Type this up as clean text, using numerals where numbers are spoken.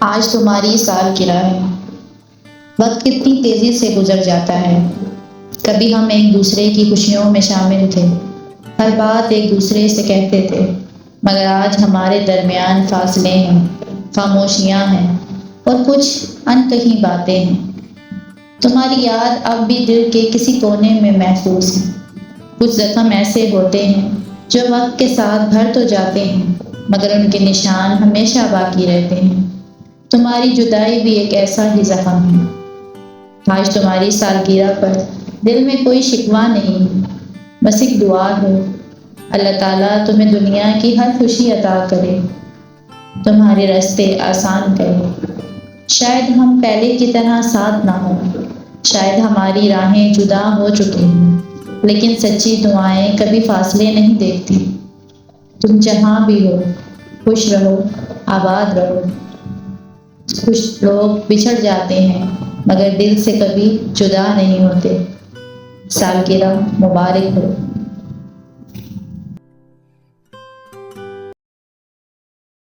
آج تمہاری سالگرہ ہے۔ وقت کتنی تیزی سے گزر جاتا ہے۔ کبھی ہم ایک دوسرے کی خوشیوں میں شامل تھے، ہر بات ایک دوسرے سے کہتے تھے، مگر آج ہمارے درمیان فاصلے ہیں، خاموشیاں ہیں اور کچھ انکہی باتیں ہیں۔ تمہاری یاد اب بھی دل کے کسی کونے میں محفوظ ہے۔ کچھ زخم ایسے ہوتے ہیں جو وقت کے ساتھ بھر تو جاتے ہیں، مگر ان کے نشان ہمیشہ باقی رہتے ہیں۔ تمہاری جدائی بھی ایک ایسا ہی زخم ہے۔ آج تمہاری سالگرہ پر دل میں کوئی شکوہ نہیں، بس ایک دعا ہے، اللہ تعالیٰ تمہیں دنیا کی ہر خوشی عطا کرے، تمہارے راستے آسان کرے۔ شاید ہم پہلے کی طرح ساتھ نہ ہوں، شاید ہماری راہیں جدا ہو چکی ہیں، لیکن سچی دعائیں کبھی فاصلے نہیں دیکھتی۔ تم جہاں بھی ہو، خوش رہو، آباد رہو۔ کچھ لوگ بچھڑ جاتے ہیں مگر دل سے کبھی جدا نہیں ہوتے۔ سالگرہ مبارک ہو۔